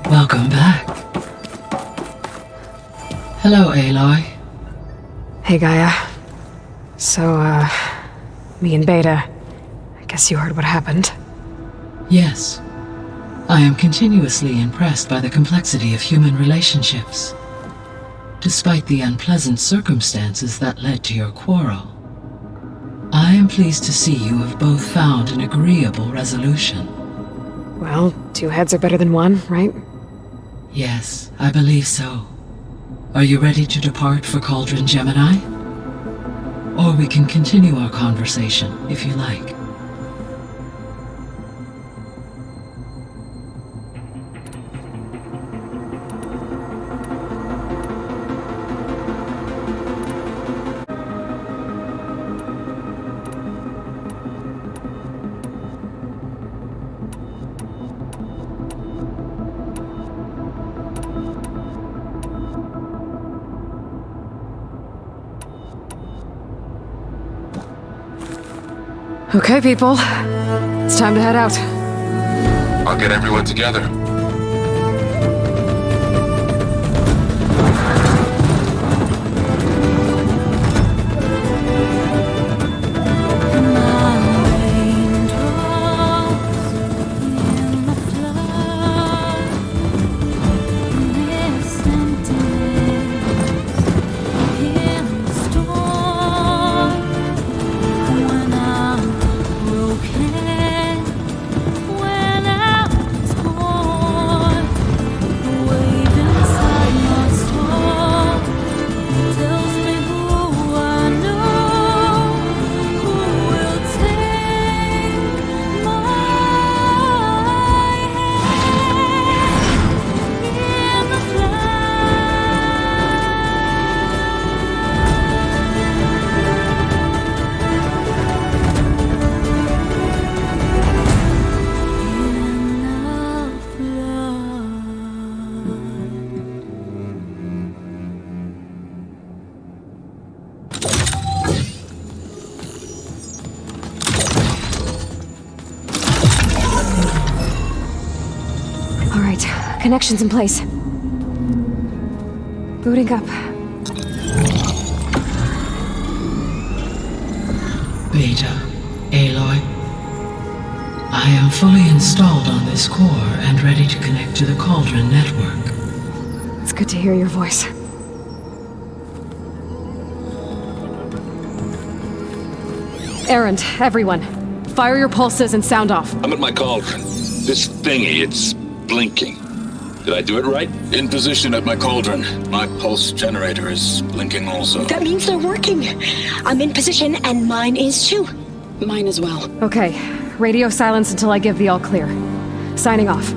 Welcome back. Hello, Aloy. Hey, Gaia. So, me and Beta, I guess you heard what happened. Yes. I am continuously impressed by the complexity of human relationships. Despite the unpleasant circumstances that led to your quarrel, I am pleased to see you have both found an agreeable resolution. Well, two heads are better than one, right? Yes, I believe so. Are you ready to depart for Cauldron Gemini? Or we can continue our conversation, if you like. Okay, people. It's time to head out. I'll get everyone together. Connections in place. Booting up. Beta, Aloy. I am fully installed on this core and ready to connect to the Cauldron network. It's good to hear your voice. Errand, everyone. Fire your pulses and sound off. I'm at my cauldron. This thingy, it's blinking. Did I do it right? In position at my cauldron. My pulse generator is blinking also. That means they're working. I'm in position and mine is too. Mine as well. Okay. Radio silence until I give the all clear. Signing off.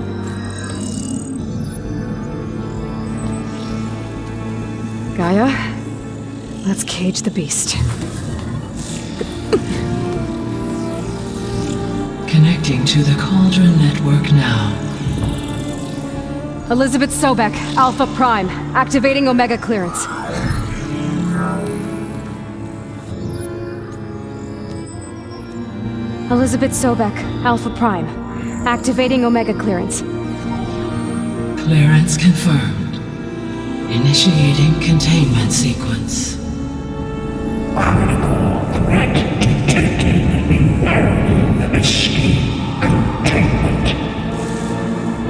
Gaia, let's cage the beast. Connecting to the Cauldron network now. Elizabeth Sobek, Alpha Prime, activating Omega clearance. Elizabeth Sobek, Alpha Prime, activating Omega clearance. Clearance confirmed. Initiating containment sequence. Critical threat detected. Environment escape containment.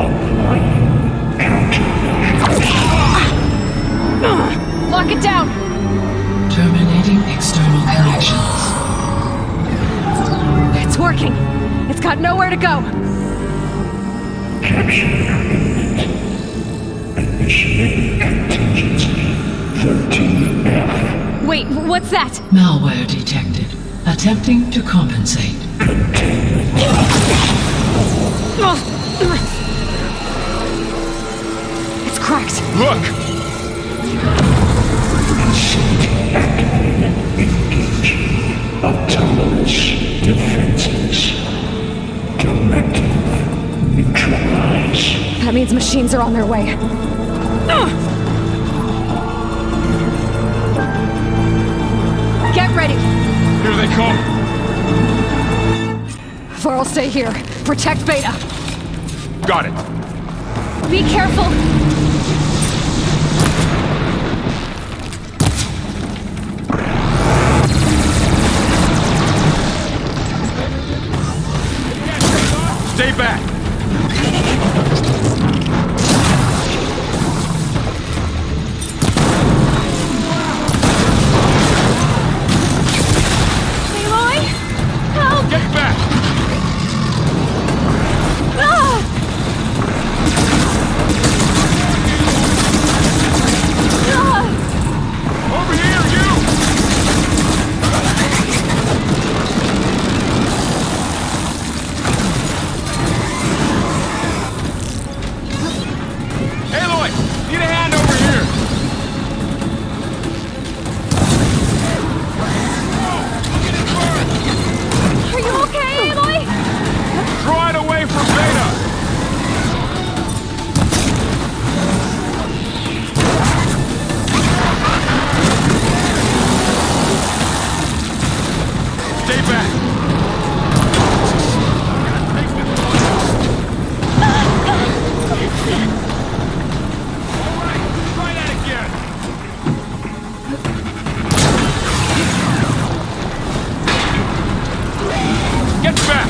Applying countermeasures. Lock it down! Terminating external connections. It's working! It's got nowhere to go! Capture complete. Initiating contingency 13F. Wait, what's that? Malware detected. Attempting to compensate. Containment. It's cracked. Look! Facility activated. Engage. Autonomous defenses. Directive. Neutralize. That means machines are on their way. Get ready! Here they come! Varl, stay here. Protect Beta. Got it. Be careful. Stay back. Aloy! Help! Get back. Ah! Ah! Over here, you. Aloy, need a hand over here. Are you okay, Aloy? Draw it away from Beta. Stay back. All right, try that again. Get back.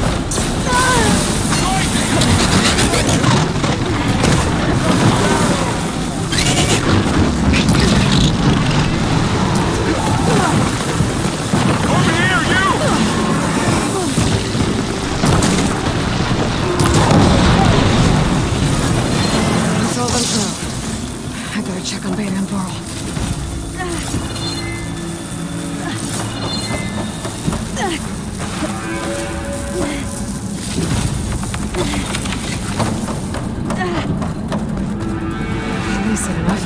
Over here, you. That's all them through. I better check on Beta and Varl. Decent enough.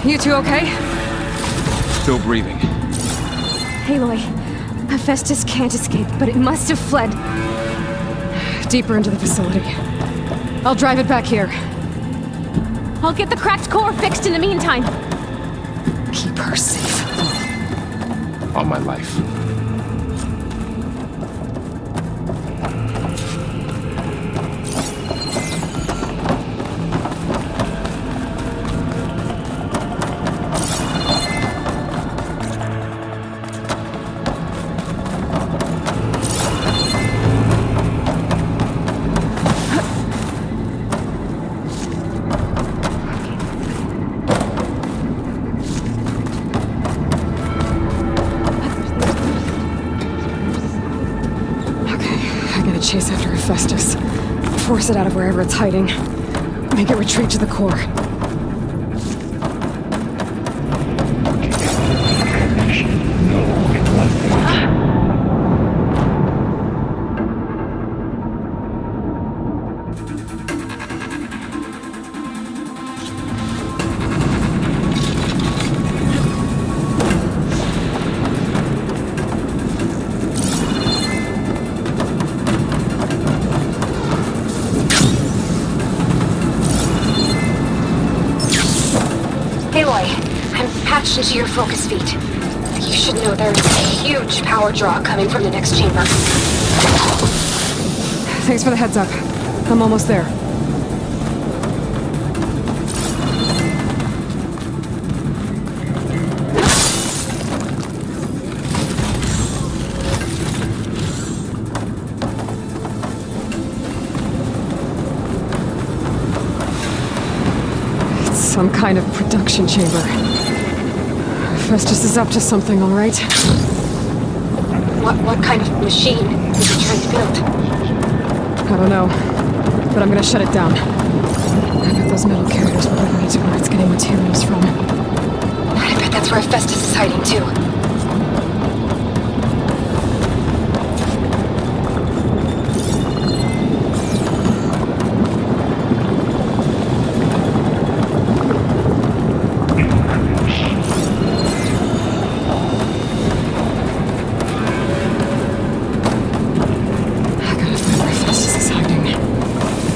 You two okay? Still breathing. Aloy, Hephaestus can't escape, but it must have fled. Deeper into the facility. I'll drive it back here. I'll get the cracked core fixed in the meantime. Keep her safe. On my life. Chase after Hephaestus. Force it out of wherever it's hiding. Make it retreat to the core. Patched into your focus feed. You should know there's a huge power draw coming from the next chamber. Thanks for the heads up. I'm almost there. It's some kind of production chamber. Hephaestus is up to something, all right? What kind of machine is he trying to build? I don't know, but I'm gonna shut it down. I bet those metal carriers will bring me to where it's getting materials from. I bet that's where Hephaestus is hiding too.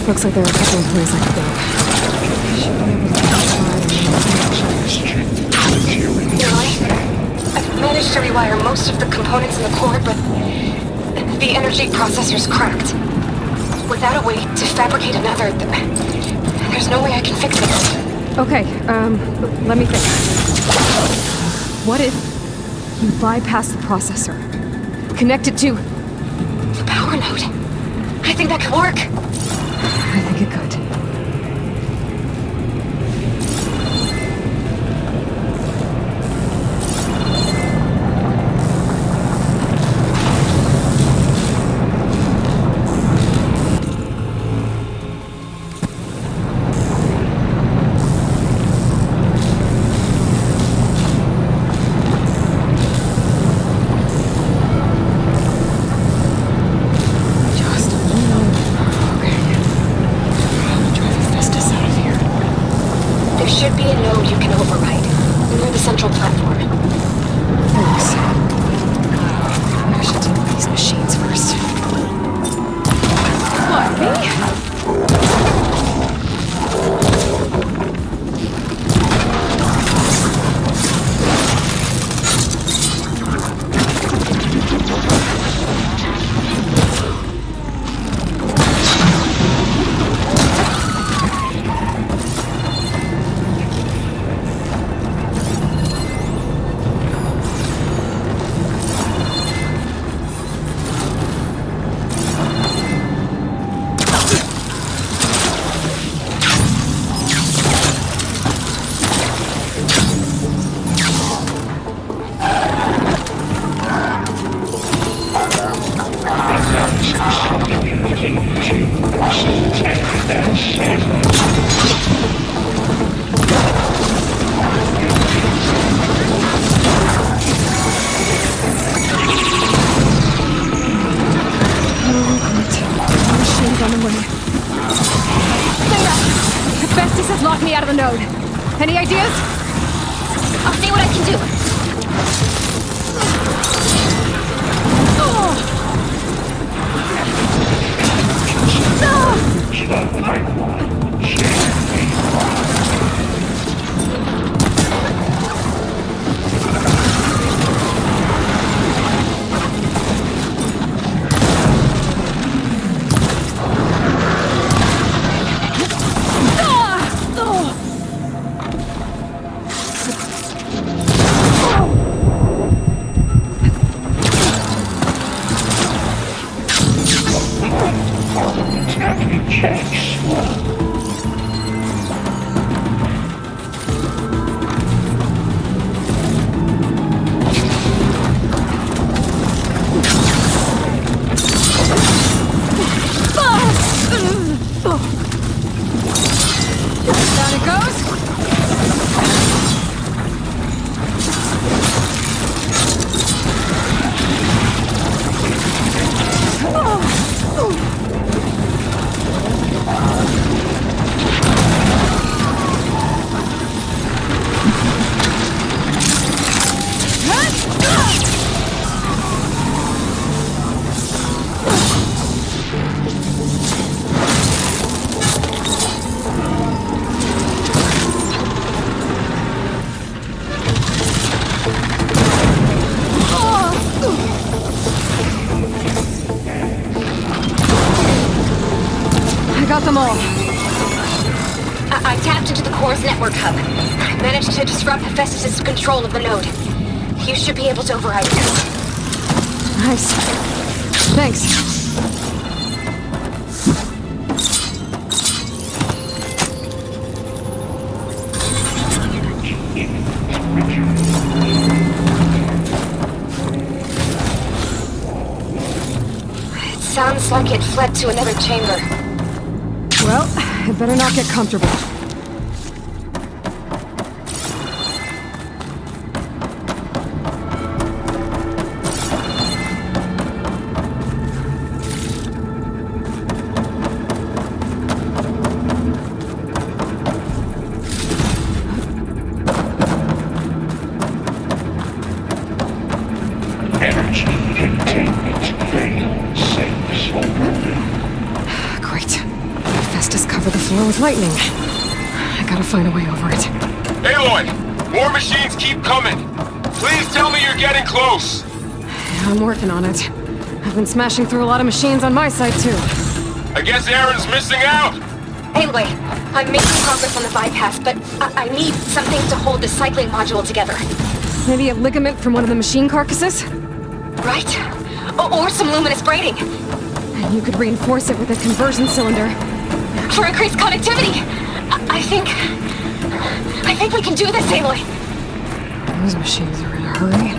Looks like there are a couple of places I could go. Should be able to Eli? managed to rewire most of the components in the core, but the energy processor's cracked. Without a way to fabricate another, there's no way I can fix it. Okay, let me think. What if you bypass the processor? Connect it to... The power node. I think that could work. I think it could. Should be a node you can override near the central platform. Thanks. I should deal with these machines first. What, me? Hephaestus has locked me out of the node. Any ideas? I'll see what I can do. Down it goes. Got them all. I tapped into the core's network hub. I managed to disrupt Hephaestus' control of the node. You should be able to override it. Nice. Thanks. It sounds like it fled to another chamber. Well, it better not get comfortable. Energy containment fail safes overrun. Great. Hephaestus covered the floor with lightning. I gotta find a way over it. Aloy! More machines keep coming! Please tell me you're getting close! I'm working on it. I've been smashing through a lot of machines on my side, too. I guess Aaron's missing out! Aloy, I'm making progress on the bypass, but I need something to hold the cycling module together. Maybe a ligament from one of the machine carcasses? Right? Or some luminous braiding. And you could reinforce it with a conversion cylinder. For increased connectivity! I think we can do this, Aloy! Those machines are in a hurry.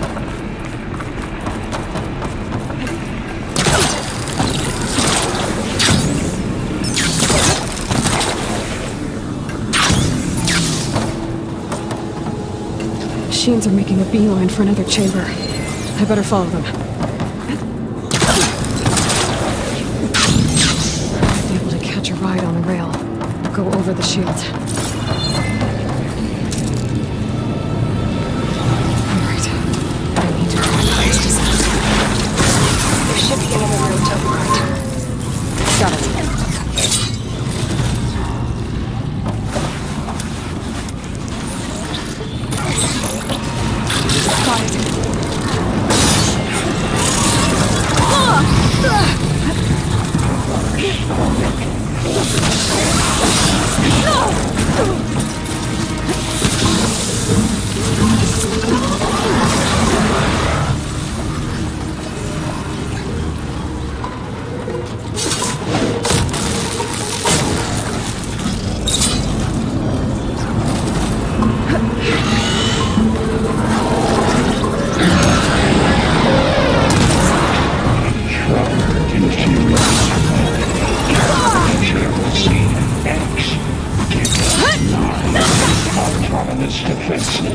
Machines are making a beeline for another chamber. I better follow them. Be able to catch a ride on the rail. Go over the shield. Alright. I need to find a place to stop. There should be another room to override. Got it. Autonomous defenses.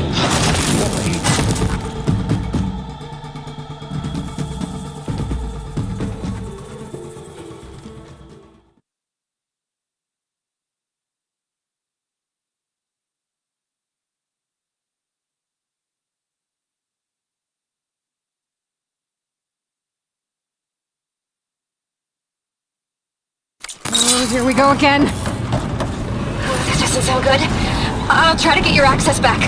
Oh, here we go again. This doesn't sound good. I'll try to get your access back.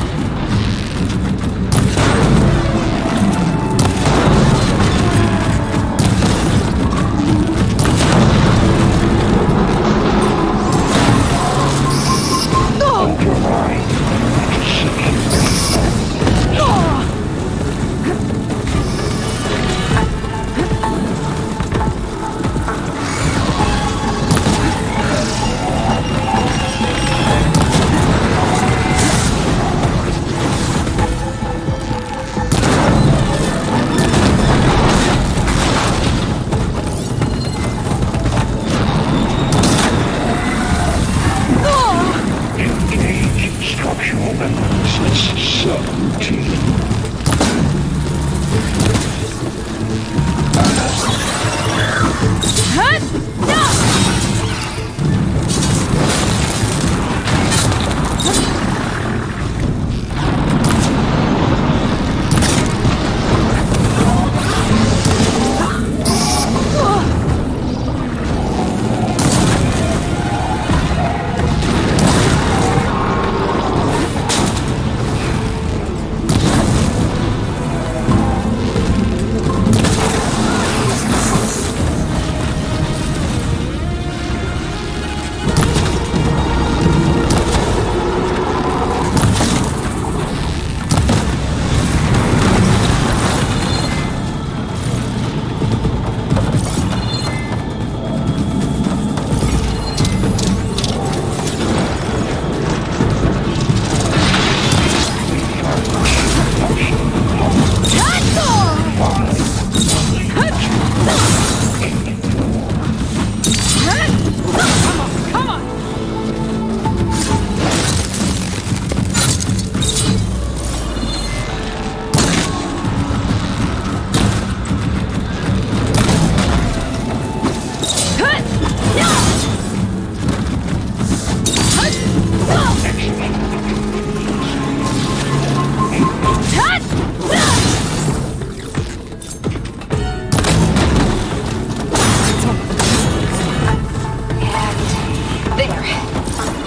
Override. Engage structural analysis subroutine.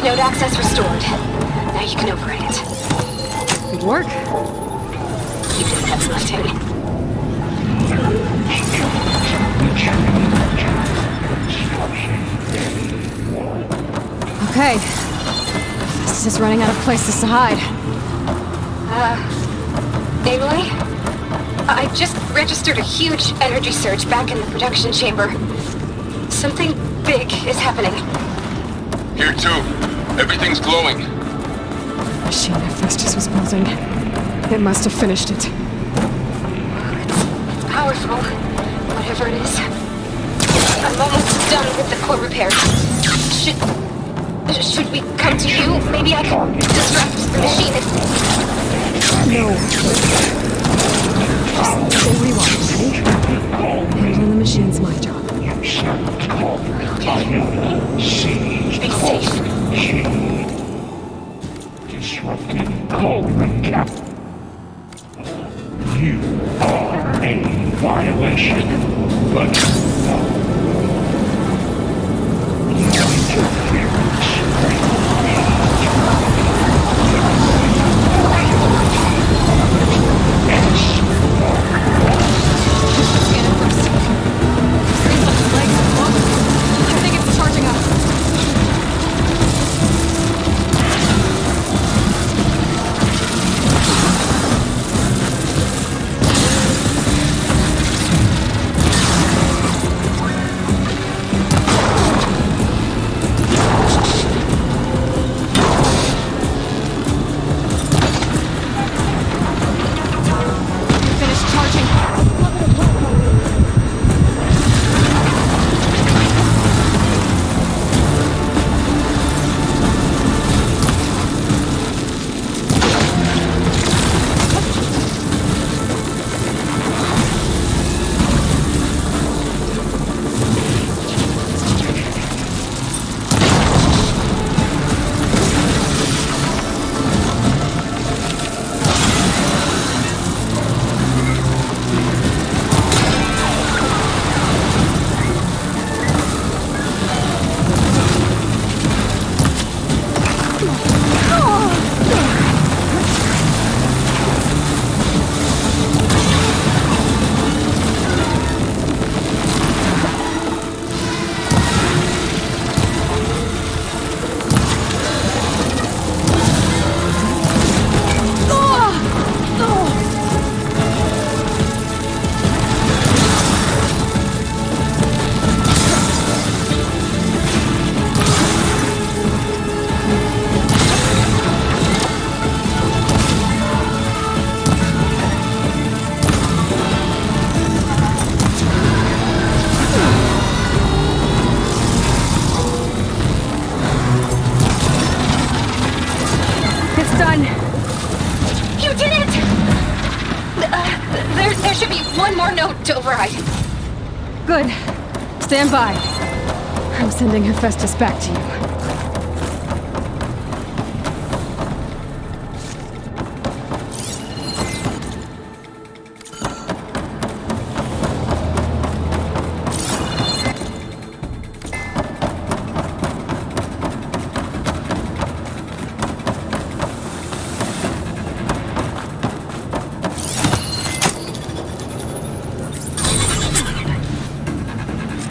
Node access restored. Now you can override it. Good work. Keep those heads lifting. hey. This is running out of places to hide. Aloy? I just registered a huge energy surge back in the production chamber. Something big is happening. Here too. Everything's glowing. The machine Hephaestus was building. It must have finished it. It's powerful, whatever it is. I'm almost done with the core repairs. Should we come to you? Maybe I can distract the machine if... No. Just stay where you are, okay? Handling the machine's my job. Be safe. Disrupted Cauldron Cap. You are a violation, but no. Interference. Scan it first. Seems like the legs are glowing. I think it's charging up. Finish charging. It's done. You did it! There should be one more note to override. Good. Stand by. I'm sending Hephaestus back to you.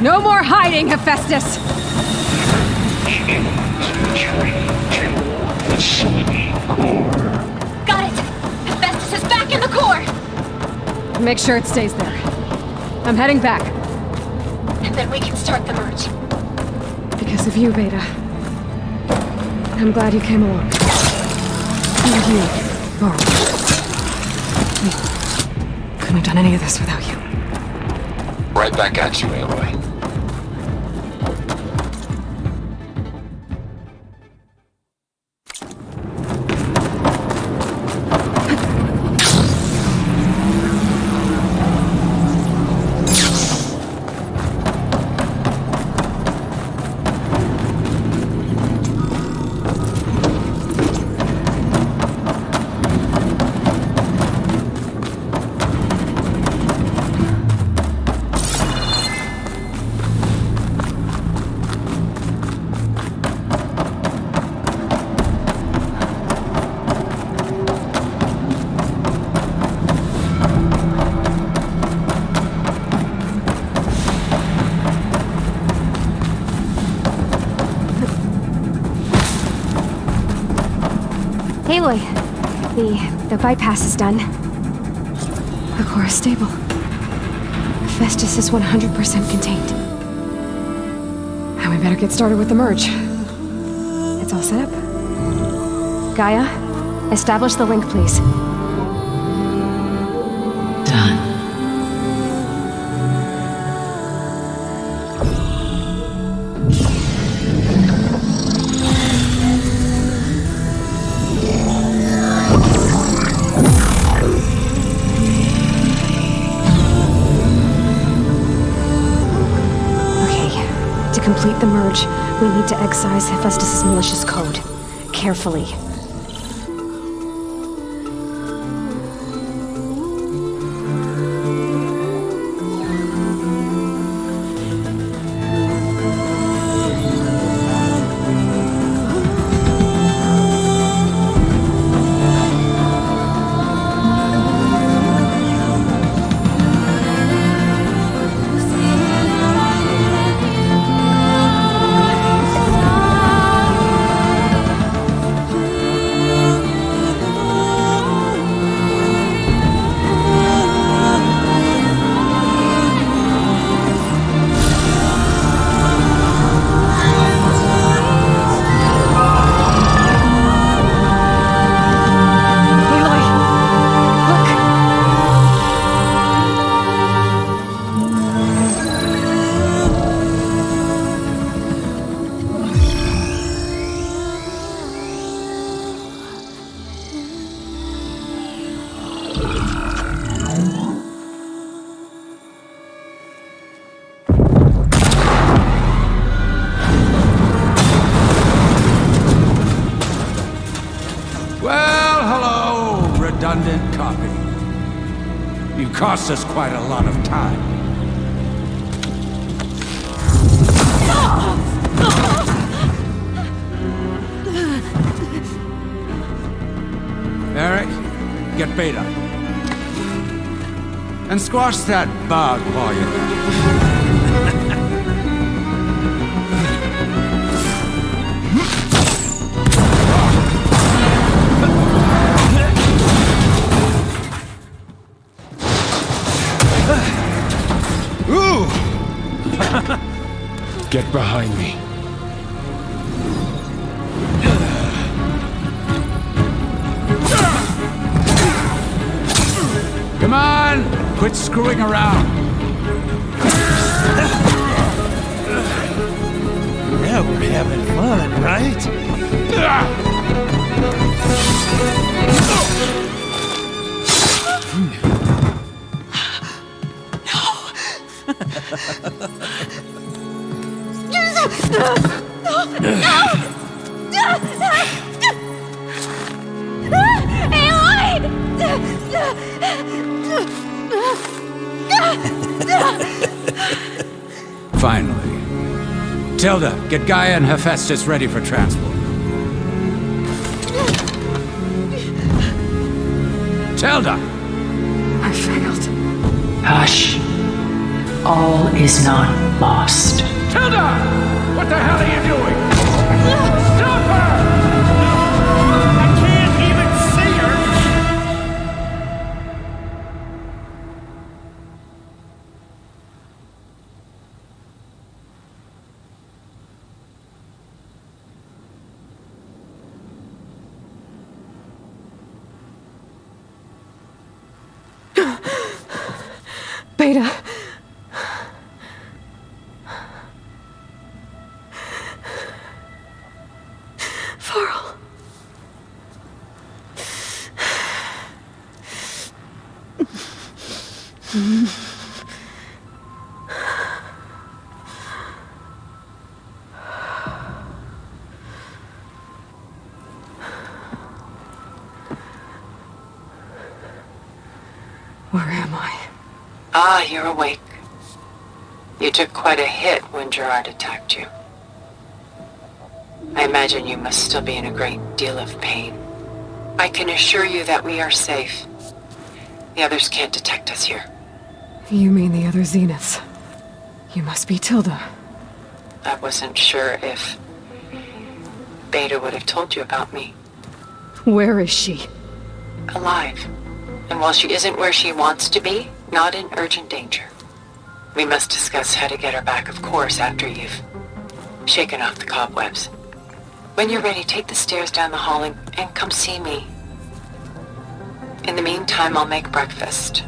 No more hiding, Hephaestus! The Sony core. Got it! Hephaestus is back in the core! Make sure it stays there. I'm heading back. And then we can start the merge. Because of you, Beta. I'm glad you came along. And you, Varl. We couldn't have done any of this without you. Right back at you, Aloy. Aloy, the bypass is done. The core is stable. Festus is 100% contained. And we better get started with the merge. It's all set up. Gaia, establish the link, please. Done. To complete the merge, we need to excise Hephaestus' malicious code. Carefully. Redundant copy. You cost us quite a lot of time. Eric, get Beta. And squash that bug while you're at it. Get behind me. Come on! Quit screwing around! Yeah, we're having fun, right? Finally. Tilda, get Gaia and Hephaestus ready for transport. Tilda! I failed. Hush. All is not lost. Tilda! What the hell are you doing? Stop her! I can't even see her! Beta. Farrell. Where am I? Ah, you're awake. You took quite a hit when Gerard attacked you. I imagine you must still be in a great deal of pain. I can assure you that we are safe. The others can't detect us here. You mean the other Zeniths? You must be Tilda. I wasn't sure if Beta would have told you about me. Where is she? Alive. And while she isn't where she wants to be, not in urgent danger. We must discuss how to get her back, of course, after you've shaken off the cobwebs. When you're ready, take the stairs down the hall and come see me. In the meantime, I'll make breakfast.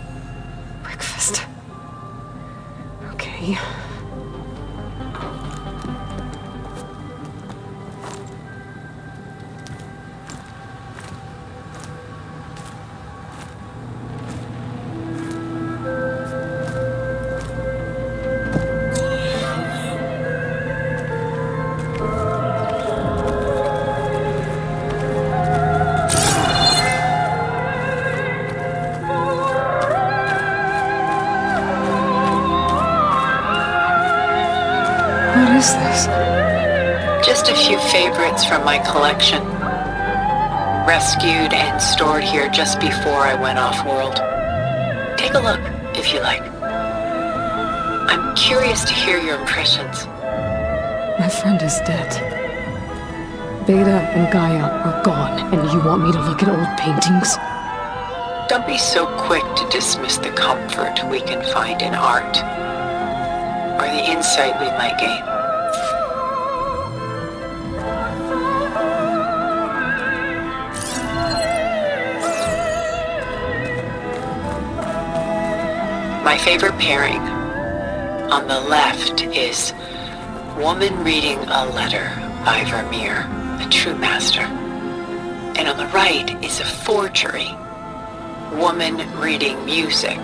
Breakfast. Okay. What is this? Just a few favorites from my collection. Rescued and stored here just before I went off-world. Take a look, if you like. I'm curious to hear your impressions. My friend is dead. Beta and Gaia are gone, and you want me to look at old paintings? Don't be so quick to dismiss the comfort we can find in art, or the insight we might gain. My favorite pairing on the left is Woman Reading a Letter by Vermeer, a true master. And on the right is a forgery, Woman Reading Music,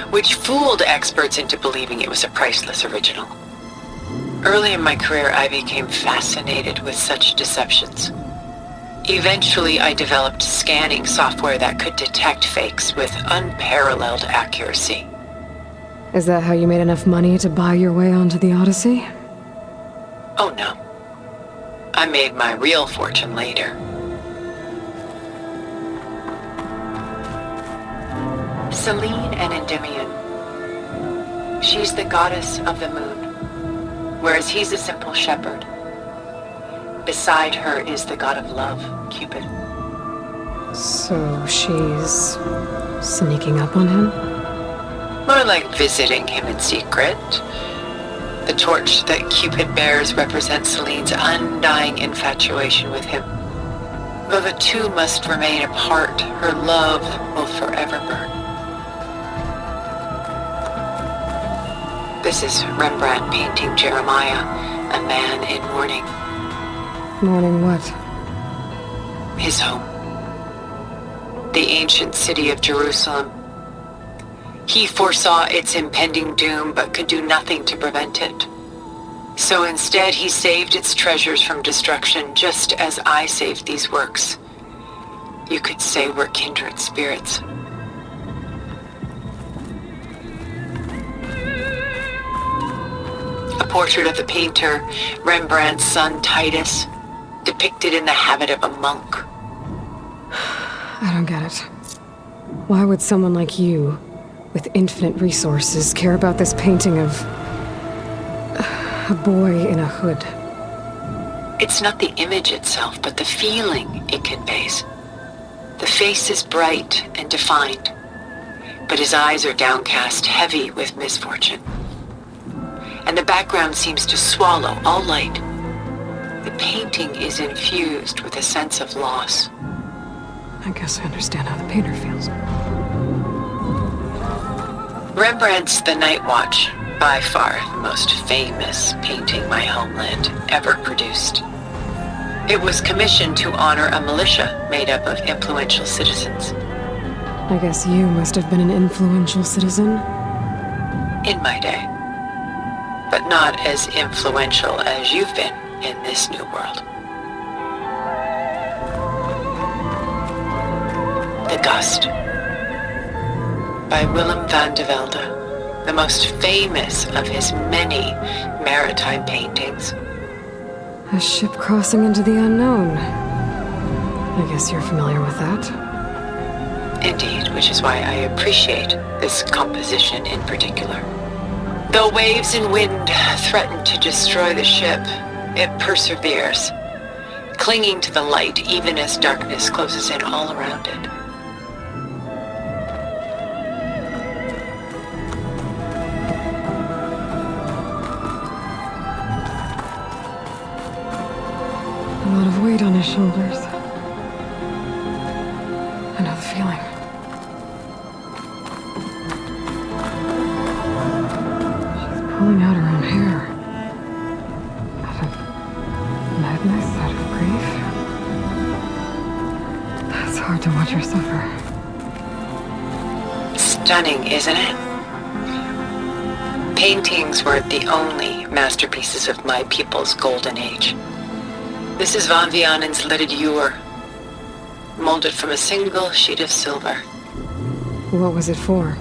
which fooled experts into believing it was a priceless original. Early in my career, I became fascinated with such deceptions. Eventually, I developed scanning software that could detect fakes with unparalleled accuracy. Is that how you made enough money to buy your way onto the Odyssey? Oh no. I made my real fortune later. Selene and Endymion. She's the goddess of the moon, whereas he's a simple shepherd. Beside her is the god of love, Cupid. So she's sneaking up on him? More like visiting him in secret. The torch that Cupid bears represents Selene's undying infatuation with him. Though the two must remain apart, her love will forever burn. This is Rembrandt painting Jeremiah, a man in mourning. Mourning what? His home. The ancient city of Jerusalem. He foresaw its impending doom, but could do nothing to prevent it. So instead, he saved its treasures from destruction, just as I saved these works. You could say we're kindred spirits. A portrait of the painter, Rembrandt's son Titus, depicted in the habit of a monk. I don't get it. Why would someone like you, with infinite resources, care about this painting of a boy in a hood? It's not the image itself, but the feeling it conveys. The face is bright and defined, but his eyes are downcast, heavy with misfortune. And the background seems to swallow all light. The painting is infused with a sense of loss. I guess I understand how the painter feels. Rembrandt's The Night Watch, by far the most famous painting my homeland ever produced. It was commissioned to honor a militia made up of influential citizens. I guess you must have been an influential citizen? In my day. But not as influential as you've been in this new world. The Gust, by Willem van de Velde, the most famous of his many maritime paintings. A ship crossing into the unknown. I guess you're familiar with that. Indeed, which is why I appreciate this composition in particular. Though waves and wind threaten to destroy the ship, it perseveres, clinging to the light even as darkness closes in all around it. A lot of weight on his shoulders. I know the feeling. She's pulling out her own hair. Out of madness, out of grief. It's hard to watch her suffer. Stunning, isn't it? Paintings weren't the only masterpieces of my people's golden age. This is Von Vianen's leaded ewer, molded from a single sheet of silver. What was it for?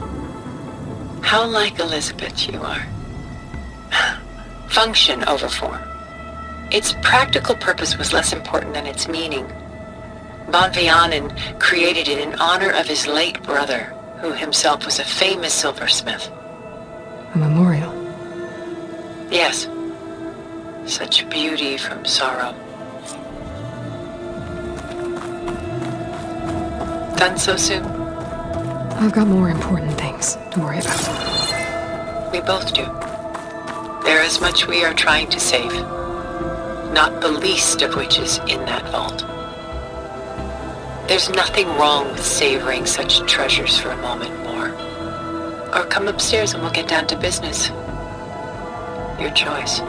How like Elizabeth you are. Function over form. Its practical purpose was less important than its meaning. Von Vianen created it in honor of his late brother, who himself was a famous silversmith. A memorial. Yes. Such beauty from sorrow. Done so soon? I've got more important things to worry about. We both do. There is much we are trying to save, not the least of which is in that vault. There's nothing wrong with savoring such treasures for a moment more. Or come upstairs and we'll get down to business. Your choice.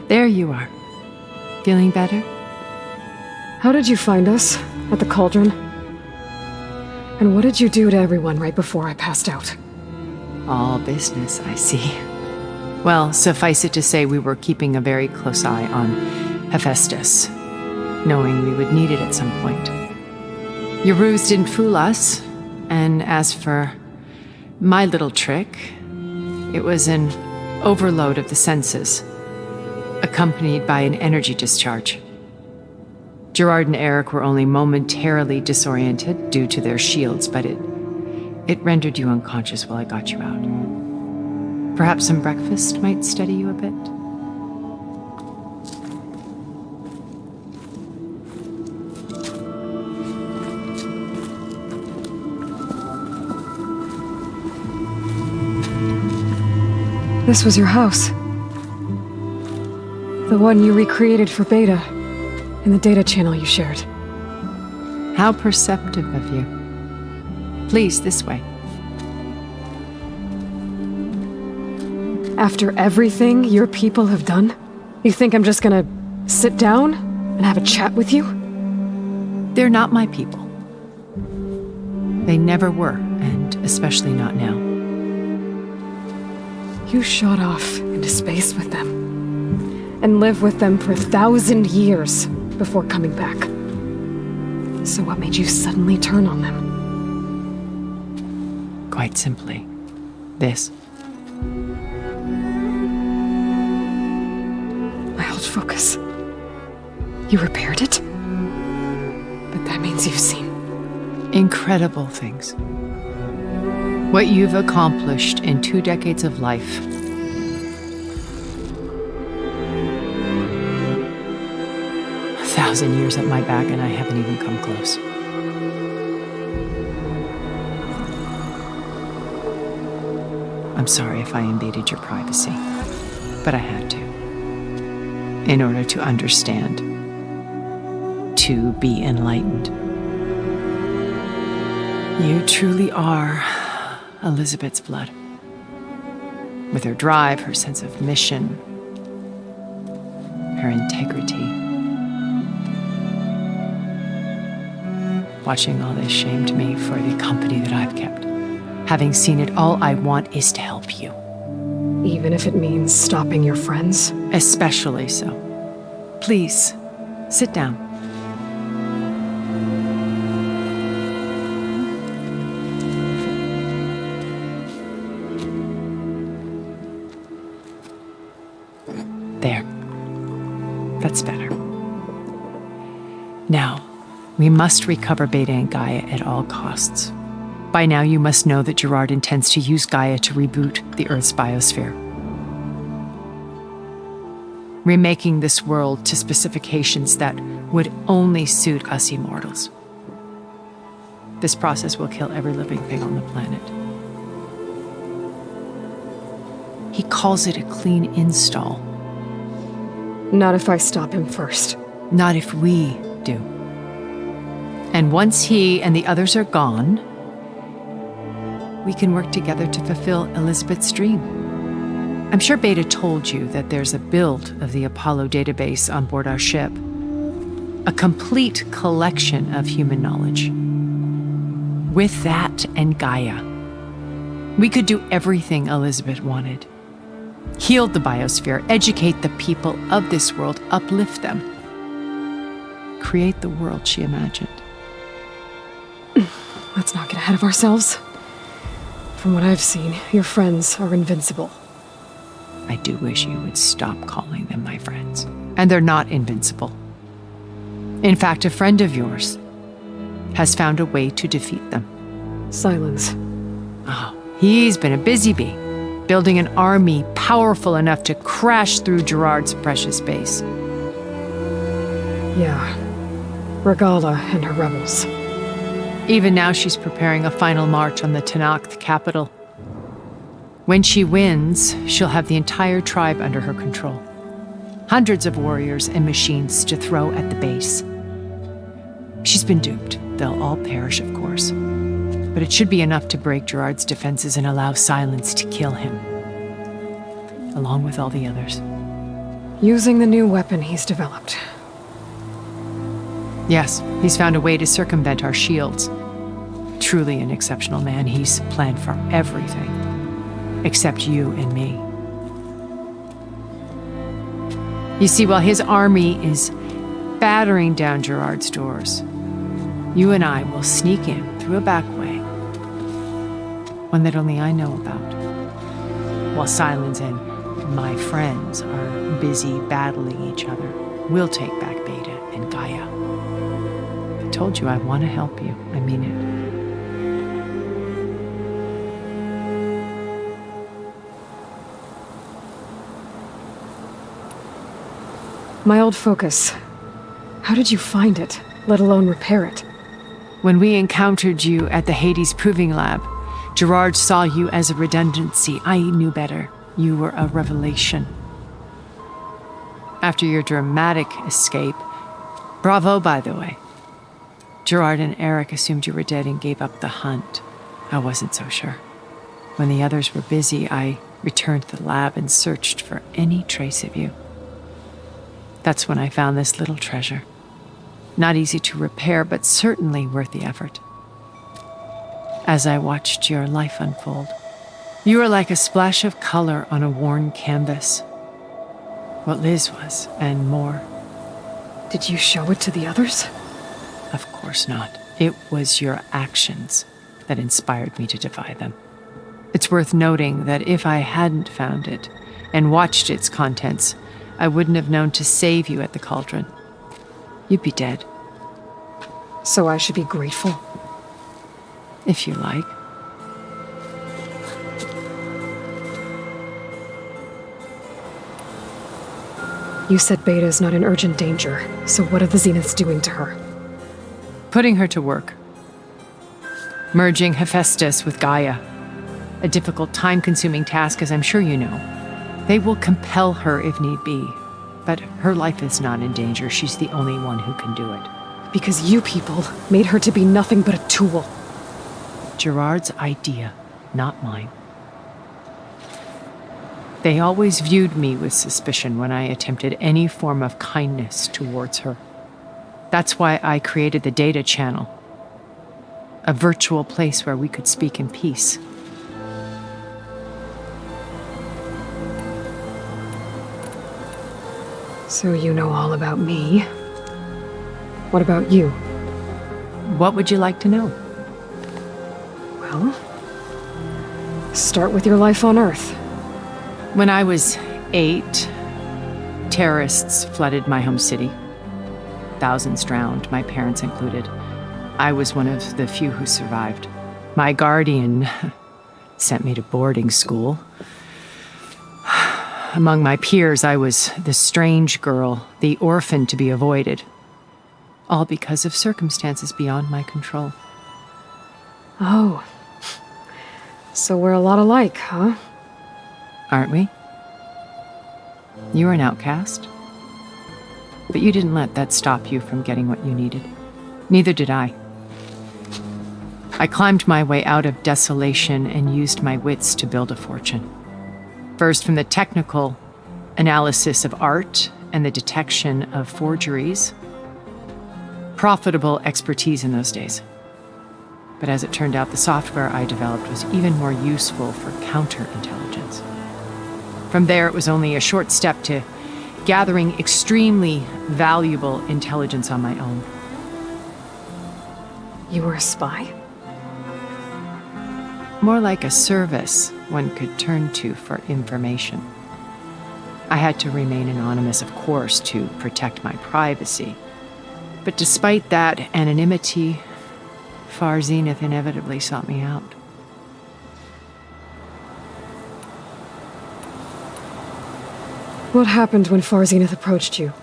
There you are. Feeling better? How did you find us? At the cauldron? And what did you do to everyone right before I passed out? All business, I see. Well, suffice it to say we were keeping a very close eye on Hephaestus, knowing we would need it at some point. Your ruse didn't fool us, and as for my little trick, it was an overload of the senses, accompanied by an energy discharge. Gerard and Eric were only momentarily disoriented due to their shields, but it rendered you unconscious while I got you out. Perhaps some breakfast might steady you a bit? This was your house. The one you recreated for Beta, in the data channel you shared. How perceptive of you. Please, this way. After everything your people have done, you think I'm just gonna sit down and have a chat with you? They're not my people. They never were, and especially not now. You shot off into space with them, and lived with them for 1,000 years before coming back. So what made you suddenly turn on them? Quite simply, this. My old focus. You repaired it? But that means you've seen incredible things. What you've accomplished in 2 decades of life. A 1,000 years at my back and I haven't even come close. I'm sorry if I invaded your privacy, but I had to. In order to understand. To be enlightened. You truly are Elizabeth's blood. With her drive, her sense of mission, her integrity. Watching all this shamed me for the company that I've kept. Having seen it, all I want is to help you. Even if it means stopping your friends? Especially so. Please, sit down. That's better. Now, we must recover Beta and Gaia at all costs. By now, you must know that Gerard intends to use Gaia to reboot the Earth's biosphere, remaking this world to specifications that would only suit us immortals. This process will kill every living thing on the planet. He calls it a clean install. Not if I stop him first. Not if we do. And once he and the others are gone, we can work together to fulfill Elizabeth's dream. I'm sure Beta told you that there's a build of the Apollo database on board our ship. A complete collection of human knowledge. With that and Gaia, we could do everything Elizabeth wanted. Heal the biosphere, educate the people of this world, uplift them. Create the world she imagined. Let's not get ahead of ourselves. From what I've seen, your friends are invincible. I do wish you would stop calling them my friends. And they're not invincible. In fact, a friend of yours has found a way to defeat them. Silence. Oh, he's been a busy bee, building an army powerful enough to crash through Gerard's precious base. Yeah. Regala and her rebels. Even now, she's preparing a final march on the Tenakth capital. When she wins, she'll have the entire tribe under her control. Hundreds of warriors and machines to throw at the base. She's been duped. They'll all perish, of course. But it should be enough to break Gerard's defenses and allow Silence to kill him. Along with all the others. Using the new weapon he's developed. Yes, he's found a way to circumvent our shields. Truly an exceptional man. He's planned for everything. Except you and me. You see, while his army is battering down Gerard's doors, you and I will sneak in through a back way. One that only I know about. While Silence and my friends are busy battling each other, we'll take back Beta and Gaia. I told you I want to help you. I mean it. My old focus. How did you find it, let alone repair it? When we encountered you at the Hades Proving Lab, Gerard saw you as a redundancy. I knew better. You were a revelation. After your dramatic escape, bravo, by the way. Gerard and Eric assumed you were dead and gave up the hunt. I wasn't so sure. When the others were busy, I returned to the lab and searched for any trace of you. That's when I found this little treasure. Not easy to repair, but certainly worth the effort. As I watched your life unfold, you were like a splash of color on a worn canvas. What Liz was, and more. Did you show it to the others? Of course not. It was your actions that inspired me to defy them. It's worth noting that if I hadn't found it and watched its contents, I wouldn't have known to save you at the cauldron. You'd be dead. So I should be grateful? If you like. You said Beta's not in urgent danger, so what are the Zeniths doing to her? Putting her to work. Merging Hephaestus with Gaia. A difficult, time-consuming task, as I'm sure you know. They will compel her if need be. But her life is not in danger. She's the only one who can do it. Because you people made her to be nothing but a tool. Gerard's idea, not mine. They always viewed me with suspicion when I attempted any form of kindness towards her. That's why I created the data channel. A virtual place where we could speak in peace. So you know all about me. What about you? What would you like to know? Well, start with your life on Earth. When I was 8, terrorists flooded my home city. Thousands drowned, my parents included. I was one of the few who survived. My guardian sent me to boarding school. Among my peers, I was the strange girl, the orphan to be avoided. All because of circumstances beyond my control. Oh. So we're a lot alike, huh? Aren't we? You were an outcast. But you didn't let that stop you from getting what you needed. Neither did I. I climbed my way out of desolation and used my wits to build a fortune. First from the technical analysis of art and the detection of forgeries. Profitable expertise in those days. But as it turned out, the software I developed was even more useful for counterintelligence. From there, it was only a short step to gathering extremely valuable intelligence on my own. You were a spy? More like a service one could turn to for information. I had to remain anonymous, of course, to protect my privacy. But despite that anonymity, Far Zenith inevitably sought me out. What happened when Far Zenith approached you?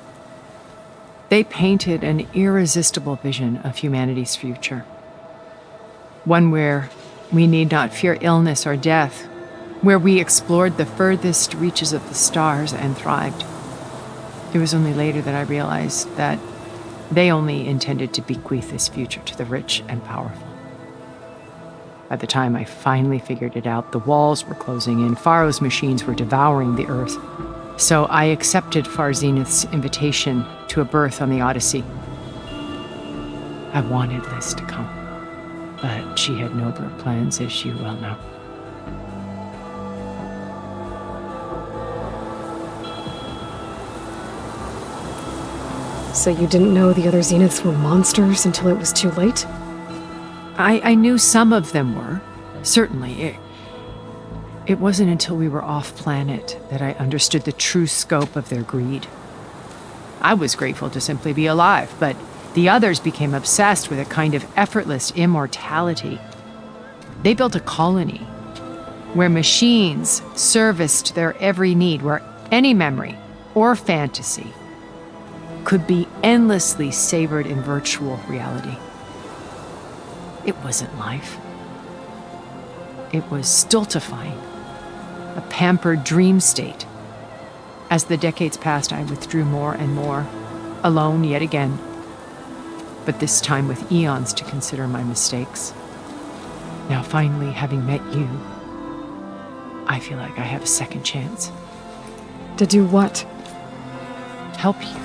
They painted an irresistible vision of humanity's future. One where we need not fear illness or death, where we explored the furthest reaches of the stars and thrived. It was only later that I realized that they only intended to bequeath this future to the rich and powerful. By the time I finally figured it out, the walls were closing in, Pharaoh's machines were devouring the earth. So I accepted Far Zenith's invitation to a berth on the Odyssey. I wanted this to come, but she had nobler plans, as you well know. So you didn't know the other Zeniths were monsters until it was too late? I knew some of them were, certainly. It wasn't until we were off-planet that I understood the true scope of their greed. I was grateful to simply be alive, but the others became obsessed with a kind of effortless immortality. They built a colony where machines serviced their every need, where any memory or fantasy could be endlessly savored in virtual reality. It wasn't life. It was stultifying, a pampered dream state. As the decades passed, I withdrew more and more, alone yet again, but this time with eons to consider my mistakes. Now finally, having met you, I feel like I have a second chance. To do what? Help you,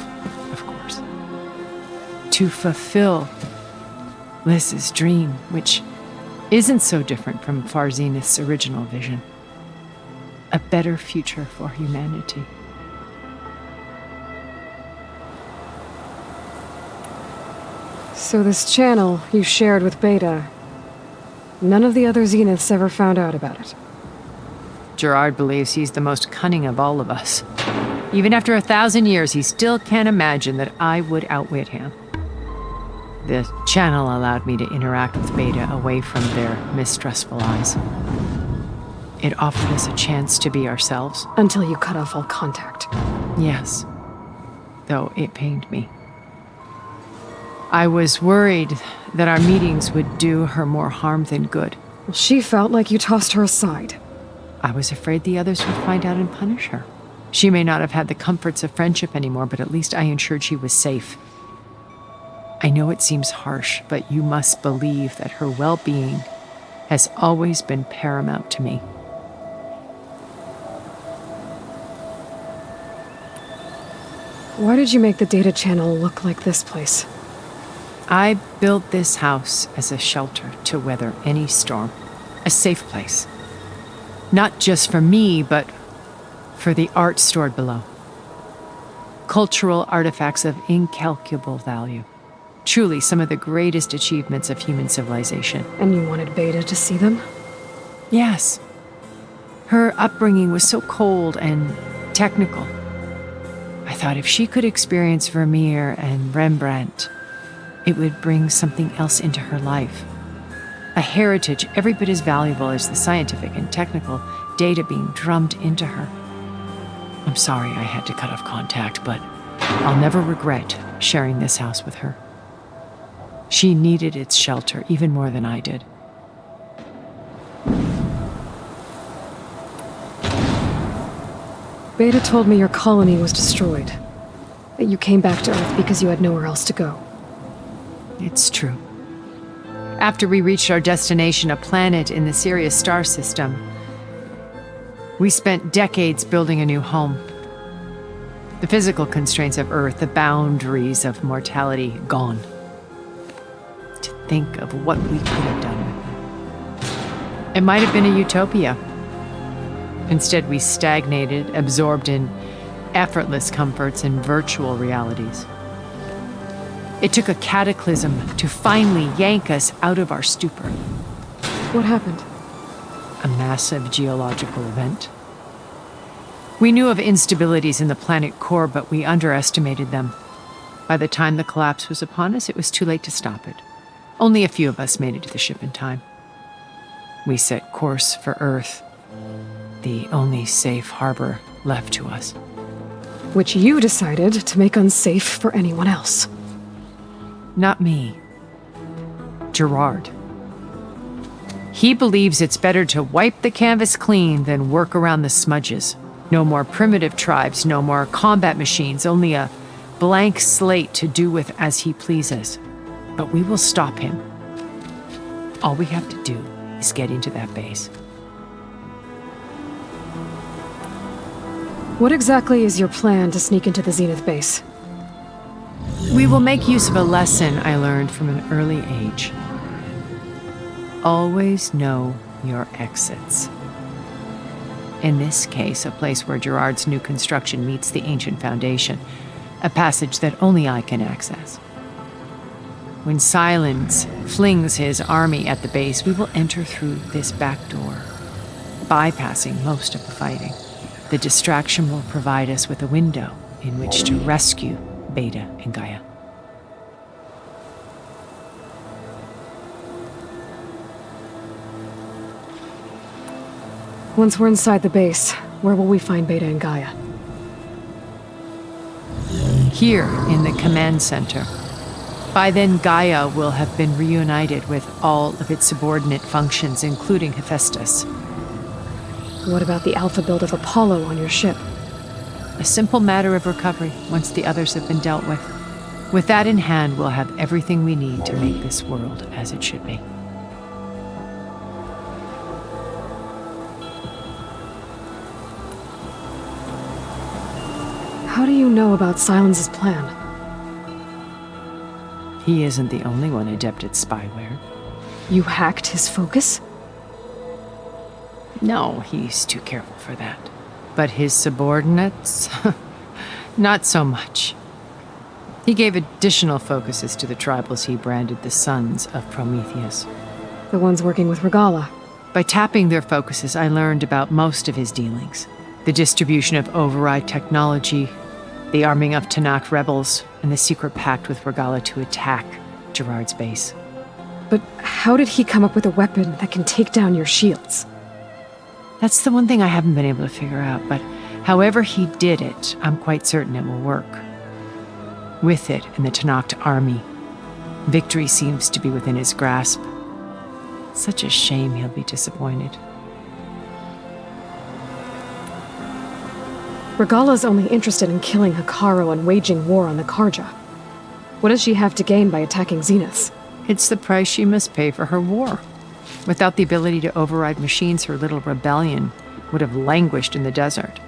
of course. To fulfill Liz's dream, which isn't so different from Far Zenith's original vision. A better future for humanity. So this channel you shared with Beta, none of the other Zeniths ever found out about it? Gerard believes he's the most cunning of all of us. Even after 1,000 years, he still can't imagine that I would outwit him. The channel allowed me to interact with Beta away from their mistrustful eyes. It offered us a chance to be ourselves. Until you cut off all contact. Yes, though it pained me. I was worried that our meetings would do her more harm than good. Well, she felt like you tossed her aside. I was afraid the others would find out and punish her. She may not have had the comforts of friendship anymore, but at least I ensured she was safe. I know it seems harsh, but you must believe that her well-being has always been paramount to me. Why did you make the data channel look like this place? I built this house as a shelter to weather any storm. A safe place. Not just for me, but for the art stored below. Cultural artifacts of incalculable value. Truly some of the greatest achievements of human civilization. And you wanted Beta to see them? Yes. Her upbringing was so cold and technical. I thought if she could experience Vermeer and Rembrandt, it would bring something else into her life. A heritage every bit as valuable as the scientific and technical data being drummed into her. I'm sorry I had to cut off contact, but I'll never regret sharing this house with her. She needed its shelter even more than I did. Beta told me your colony was destroyed. That you came back to Earth because you had nowhere else to go. It's true. After we reached our destination, a planet in the Sirius star system, we spent decades building a new home. The physical constraints of Earth, the boundaries of mortality, gone. To think of what we could have done with it. It might have been a utopia. Instead, we stagnated, absorbed in effortless comforts and virtual realities. It took a cataclysm to finally yank us out of our stupor. What happened? A massive geological event. We knew of instabilities in the planet core, but we underestimated them. By the time the collapse was upon us, it was too late to stop it. Only a few of us made it to the ship in time. We set course for Earth, the only safe harbor left to us. Which you decided to make unsafe for anyone else. Not me. Gerard. He believes it's better to wipe the canvas clean than work around the smudges. No more primitive tribes, no more combat machines, only a blank slate to do with as he pleases. But we will stop him. All we have to do is get into that base. What exactly is your plan to sneak into the Zenith base? We will make use of a lesson I learned from an early age. Always know your exits. In this case, a place where Gerard's new construction meets the ancient foundation, a passage that only I can access. When Silence flings his army at the base, we will enter through this back door, bypassing most of the fighting. The distraction will provide us with a window in which to rescue Beta and Gaia. Once we're inside the base, where will we find Beta and Gaia? Here in the command center. By then, Gaia will have been reunited with all of its subordinate functions, including Hephaestus. What about the alpha build of Apollo on your ship? A simple matter of recovery once the others have been dealt with. With that in hand, we'll have everything we need to make this world as it should be. How do you know about Silence's plan? He isn't the only one adept at spyware. You hacked his focus? No, he's too careful for that. But his subordinates? Not so much. He gave additional focuses to the tribals he branded the Sons of Prometheus. The ones working with Regala. By tapping their focuses, I learned about most of his dealings. The distribution of override technology, the arming of Tanakh rebels, and the secret pact with Regala to attack Gerard's base. But how did he come up with a weapon that can take down your shields? That's the one thing I haven't been able to figure out, but however he did it, I'm quite certain it will work. With it and the Tanakh army, victory seems to be within his grasp. Such a shame he'll be disappointed. Regala's only interested in killing Hikaru and waging war on the Karja. What does she have to gain by attacking Zeniths? It's the price she must pay for her war. Without the ability to override machines, her little rebellion would have languished in the desert.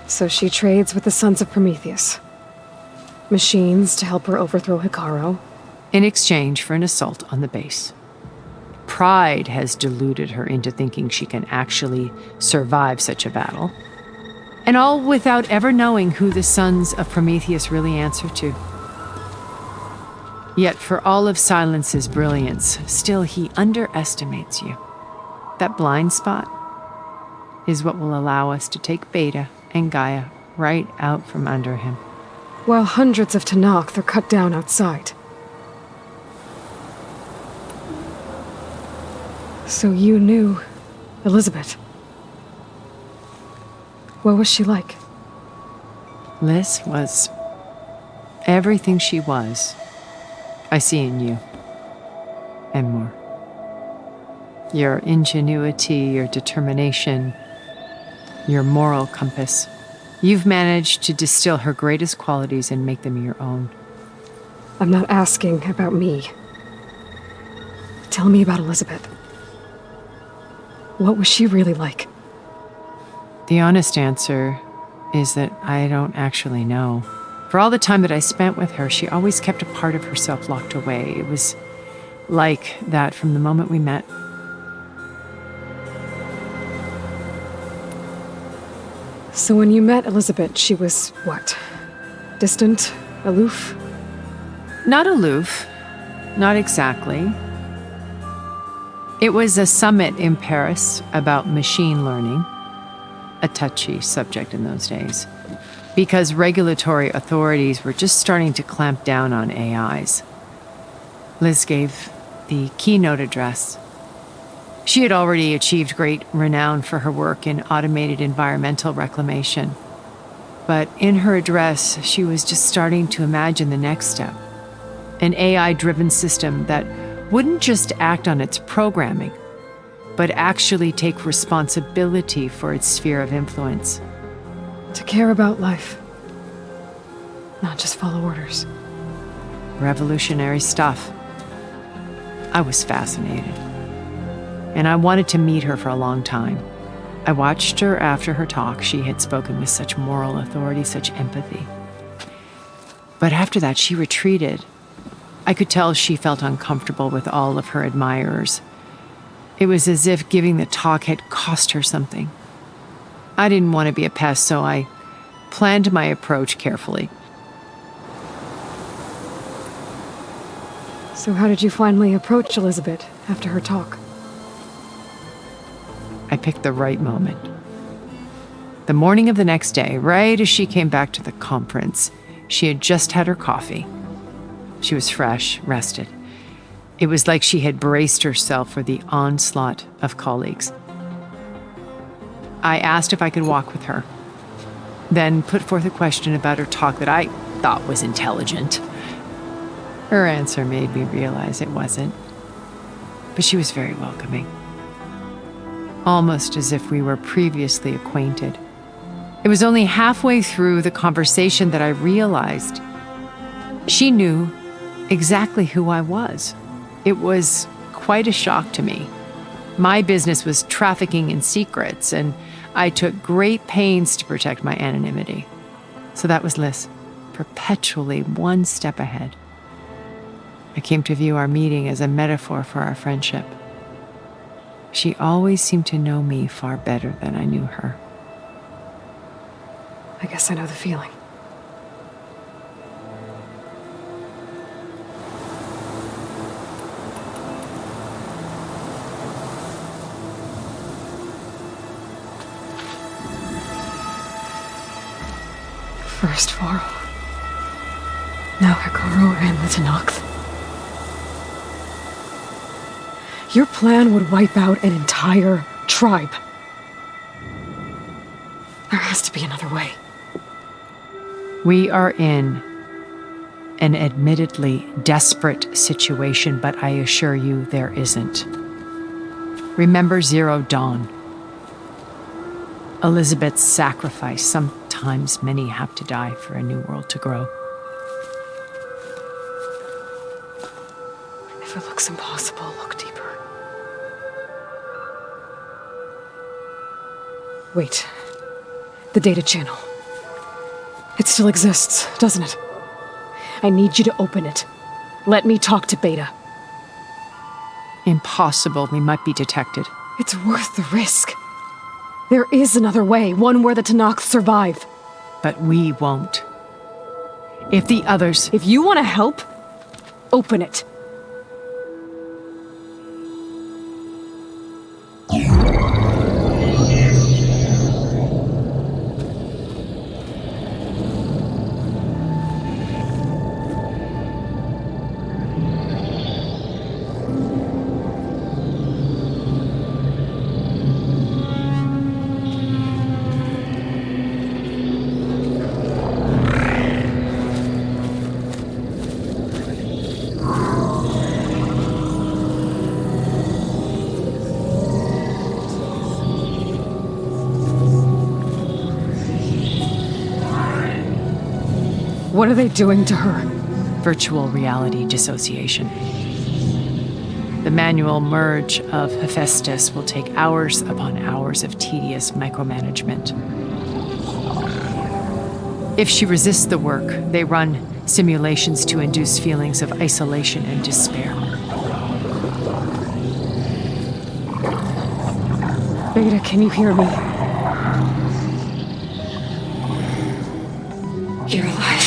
So she trades with the Sons of Prometheus. Machines to help her overthrow Hikaru. In exchange for an assault on the base. Pride has deluded her into thinking she can actually survive such a battle. And all without ever knowing who the Sons of Prometheus really answer to. Yet for all of Silence's brilliance, still he underestimates you. That blind spot is what will allow us to take Beta and Gaia right out from under him. While hundreds of Tanakh are cut down outside. So you knew Elizabeth. What was she like? Liz was everything she was. I see in you. And more. Your ingenuity, your determination, your moral compass. You've managed to distill her greatest qualities and make them your own. I'm not asking about me. Tell me about Elizabeth. What was she really like? The honest answer is that I don't actually know. For all the time that I spent with her, she always kept a part of herself locked away. It was like that from the moment we met. So when you met Elizabeth, she was what? Distant? Aloof? Not aloof. Not exactly. It was a summit in Paris about machine learning, a touchy subject in those days, because regulatory authorities were just starting to clamp down on AIs. Liz gave the keynote address. She had already achieved great renown for her work in automated environmental reclamation. But in her address, she was just starting to imagine the next step. An AI-driven system that wouldn't just act on its programming, but actually take responsibility for its sphere of influence. To care about life. Not just follow orders. Revolutionary stuff. I was fascinated. And I wanted to meet her for a long time. I watched her after her talk. She had spoken with such moral authority, such empathy. But after that, she retreated. I could tell she felt uncomfortable with all of her admirers. It was as if giving the talk had cost her something. I didn't want to be a pest, so I planned my approach carefully. So how did you finally approach Elizabeth after her talk? I picked the right moment. The morning of the next day, right as she came back to the conference, she had just had her coffee. She was fresh, rested. It was like she had braced herself for the onslaught of colleagues. I asked if I could walk with her, then put forth a question about her talk that I thought was intelligent. Her answer made me realize it wasn't, but she was very welcoming. Almost as if we were previously acquainted. It was only halfway through the conversation that I realized she knew exactly who I was. It was quite a shock to me. My business was trafficking in secrets, and I took great pains to protect my anonymity. So that was Liz, perpetually one step ahead. I came to view our meeting as a metaphor for our friendship. She always seemed to know me far better than I knew her. I guess I know the feeling. First Varl. Now Hikaru and the Tanakh. Your plan would wipe out an entire tribe. There has to be another way. We are in an admittedly desperate situation, but I assure you there isn't. Remember Zero Dawn. Elizabeth's sacrifice. Sometimes many have to die for a new world to grow. If it looks impossible, look deeper. Wait. The data channel. It still exists, doesn't it? I need you to open it. Let me talk to Beta. Impossible. We might be detected. It's worth the risk. There is another way, one where the Tanakh survive. But we won't. If the others... If you want to help, open it. What are they doing to her? Virtual reality dissociation. The manual merge of Hephaestus will take hours upon hours of tedious micromanagement. If she resists the work, they run simulations to induce feelings of isolation and despair. Beta, can you hear me? You're alive.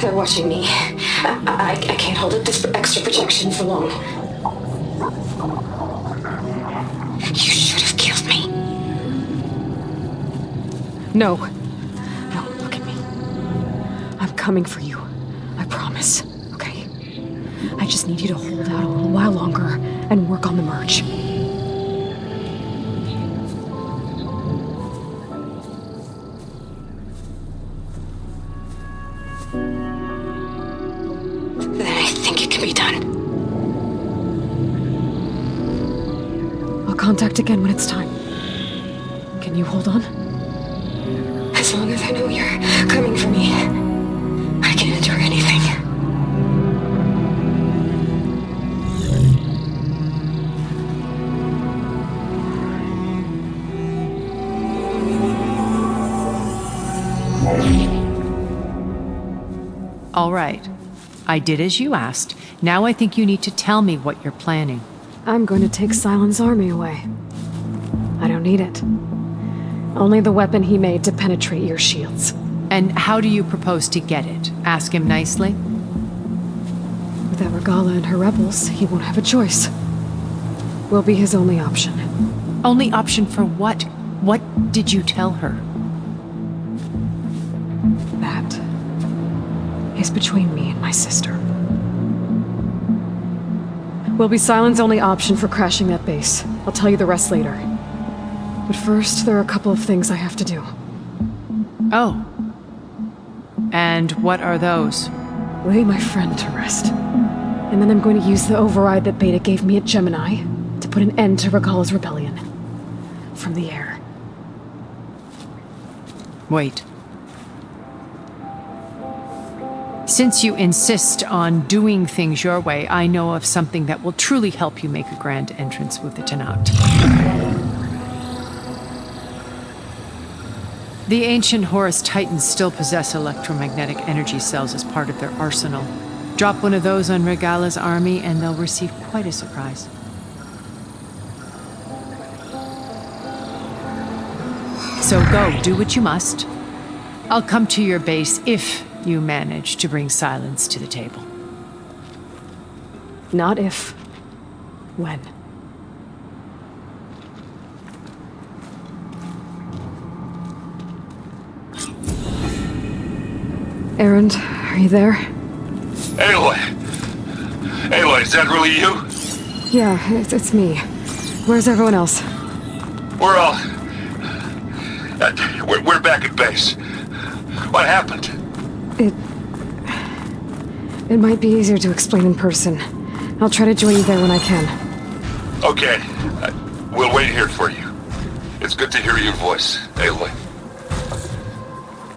They're watching me. I can't hold up this extra protection for long. You should have killed me. No. No, look at me. I'm coming for you. I promise. Okay? I just need you to hold out a little while longer and work on the merge. Then I think it can be done. I'll contact again when it's time. Can you hold on? As long as I know you're coming for me, I can endure anything. All right. I did as you asked. Now I think you need to tell me what you're planning. I'm going to take Silent's army away. I don't need it. Only the weapon he made to penetrate your shields. And how do you propose to get it? Ask him nicely? Without Regala and her rebels, he won't have a choice. We'll be his only option. Only option for what? What did you tell her? That is between me and my sister. Will be Silent's only option for crashing that base. I'll tell you the rest later. But first, there are a couple of things I have to do. Oh. And what are those? Lay my friend to rest. And then I'm going to use the override that Beta gave me at Gemini to put an end to Regala's rebellion. From the air. Wait. Since you insist on doing things your way, I know of something that will truly help you make a grand entrance with the Tenat. The ancient Horus Titans still possess electromagnetic energy cells as part of their arsenal. Drop one of those on Regala's army and they'll receive quite a surprise. So go, do what you must. I'll come to your base if you manage to bring Silence to the table. Not if. When. Erend, are you there? Aloy! Aloy, is that really you? Yeah, it's me. Where's everyone else? We're all... we're back at base. What happened? It might be easier to explain in person. I'll try to join you there when I can. Okay. We'll wait here for you. It's good to hear your voice, Aloy.